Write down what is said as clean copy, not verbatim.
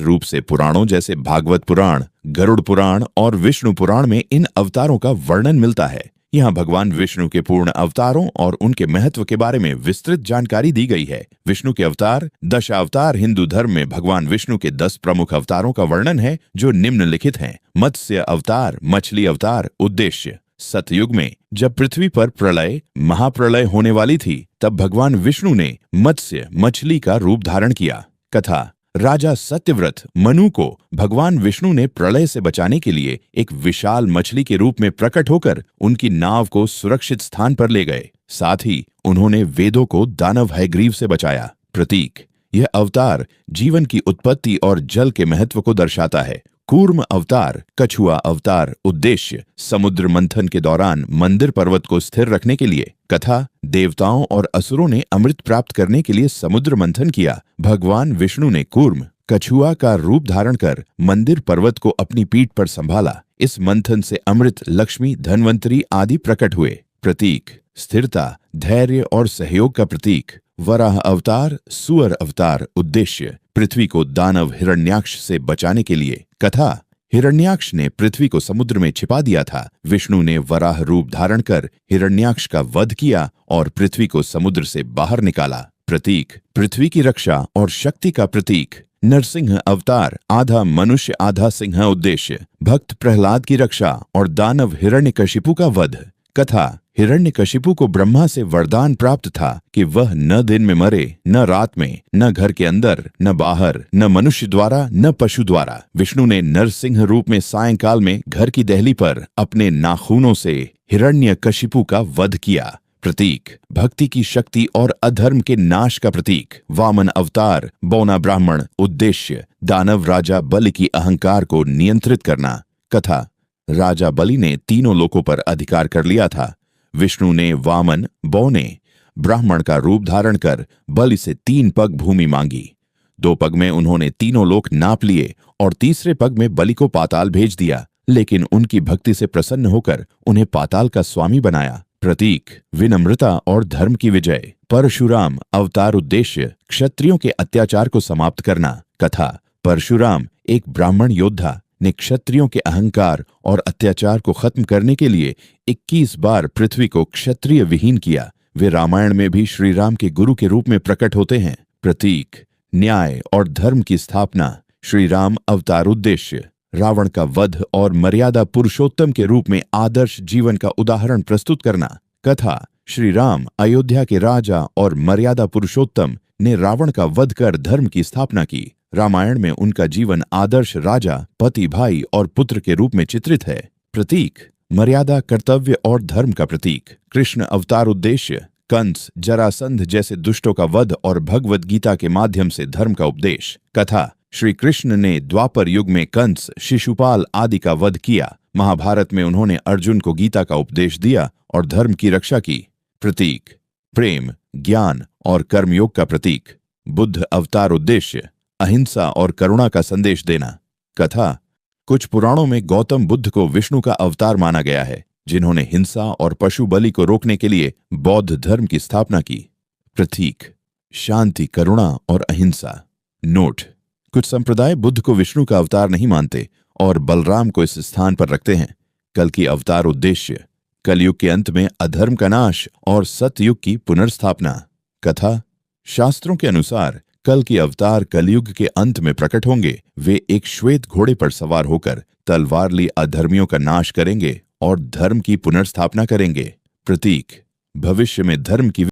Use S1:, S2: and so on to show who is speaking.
S1: रूप से पुराणों जैसे भागवत पुराण, गरुड़ पुराण और विष्णु पुराण में इन अवतारों का वर्णन मिलता है। यहाँ भगवान विष्णु के पूर्ण अवतारों और उनके महत्व के बारे में विस्तृत जानकारी दी गई है। विष्णु के अवतार, दशावतार हिंदू धर्म में भगवान विष्णु के 10 प्रमुख अवतारों का वर्णन है, जो निम्नलिखित हैं। मत्स्य अवतार, मछली अवतार। उद्देश्य: सतयुग में जब पृथ्वी पर प्रलय, महाप्रलय होने वाली थी, तब भगवान विष्णु ने मत्स्य, मछली का रूप धारण किया। कथा: राजा सत्यव्रत मनु को भगवान विष्णु ने प्रलय से बचाने के लिए एक विशाल मछली के रूप में प्रकट होकर उनकी नाव को सुरक्षित स्थान पर ले गए। साथ ही उन्होंने वेदों को दानव हयग्रीव से बचाया। प्रतीक: यह अवतार जीवन की उत्पत्ति और जल के महत्व को दर्शाता है। कूर्म अवतार, कछुआ अवतार। उद्देश्य: समुद्र मंथन के दौरान मंदिर पर्वत को स्थिर रखने के लिए। कथा: देवताओं और असुरों ने अमृत प्राप्त करने के लिए समुद्र मंथन किया। भगवान विष्णु ने कूर्म, कछुआ का रूप धारण कर मंदिर पर्वत को अपनी पीठ पर संभाला। इस मंथन से अमृत, लक्ष्मी, धनवंतरी आदि प्रकट हुए। प्रतीक: स्थिरता, धैर्य और सहयोग का प्रतीक। वराह अवतार, सुअर अवतार। उद्देश्य: पृथ्वी को दानव हिरण्याक्ष से बचाने के लिए। कथा: हिरण्याक्ष ने पृथ्वी को समुद्र में छिपा दिया था। विष्णु ने वराह रूप धारण कर हिरण्याक्ष का वध किया और पृथ्वी को समुद्र से बाहर निकाला। प्रतीक: पृथ्वी की रक्षा और शक्ति का प्रतीक। नरसिंह अवतार, आधा मनुष्य आधा सिंह। उद्देश्य: भक्त प्रहलाद की रक्षा और दानव हिरण्यकशिपु का वध। कथा: हिरण्यकशिपु को ब्रह्मा से वरदान प्राप्त था कि वह न दिन में मरे, न रात में, न घर के अंदर, न बाहर, न मनुष्य द्वारा, न पशु द्वारा। विष्णु ने नरसिंह रूप में सायंकाल में घर की दहली पर अपने नाखूनों से हिरण्यकशिपु का वध किया। प्रतीक: भक्ति की शक्ति और अधर्म के नाश का प्रतीक। वामन अवतार, बौना ब्राह्मण। उद्देश्य: दानव राजा बलि की अहंकार को नियंत्रित करना। कथा: राजा बलि ने तीनों लोकों पर अधिकार कर लिया था। विष्णु ने वामन, बौने, ब्राह्मण का रूप धारण कर बलि से 3 पग भूमि मांगी। 2 पग में उन्होंने तीनों लोक नाप लिए और तीसरे पग में बलि को पाताल भेज दिया, लेकिन उनकी भक्ति से प्रसन्न होकर उन्हें पाताल का स्वामी बनाया। प्रतीक: विनम्रता और धर्म की विजय। परशुराम अवतार। उद्देश्य: क्षत्रियों के अत्याचार को समाप्त करना। कथा: परशुराम एक ब्राह्मण योद्धा ने क्षत्रियों के अहंकार और अत्याचार को खत्म करने के लिए 21 बार पृथ्वी को क्षत्रिय विहीन किया। वे रामायण में भी श्री राम के गुरु के रूप में प्रकट होते हैं। प्रतीक: न्याय और धर्म की स्थापना। श्री राम अवतार। उद्देश्य: रावण का वध और मर्यादा पुरुषोत्तम के रूप में आदर्श जीवन का उदाहरण प्रस्तुत करना। कथा: श्री राम अयोध्या के राजा और मर्यादा पुरुषोत्तम ने रावण का वध कर धर्म की स्थापना की। रामायण में उनका जीवन आदर्श राजा, पति, भाई और पुत्र के रूप में चित्रित है। प्रतीक: मर्यादा, कर्तव्य और धर्म का प्रतीक। कृष्ण अवतार। उद्देश्य: कंस, जरासंध जैसे दुष्टों का वध और भगवद गीता के माध्यम से धर्म का उपदेश। कथा: श्री कृष्ण ने द्वापर युग में कंस, शिशुपाल आदि का वध किया। महाभारत में उन्होंने अर्जुन को गीता का उपदेश दिया और धर्म की रक्षा की। प्रतीक: प्रेम, ज्ञान और कर्मयोग का प्रतीक। बुद्ध अवतार। उद्देश्य: अहिंसा और करुणा का संदेश देना। कथा: कुछ पुराणों में गौतम बुद्ध को विष्णु का अवतार माना गया है, जिन्होंने हिंसा और पशु बलि को रोकने के लिए बौद्ध धर्म की स्थापना की। प्रतीक: शांति, करुणा और अहिंसा। नोट: कुछ संप्रदाय बुद्ध को विष्णु का अवतार नहीं मानते और बलराम को इस स्थान पर रखते हैं। कल की अवतार। उद्देश्य: कलयुग के अंत में अधर्म का नाश और सतयुग की पुनर्स्थापना। कथा: शास्त्रों के अनुसार कल की अवतार कलयुग के अंत में प्रकट होंगे। वे एक श्वेत घोड़े पर सवार होकर तलवार ली अधर्मियों का नाश करेंगे और धर्म की पुनर्स्थापना करेंगे। प्रतीक: भविष्य में धर्म की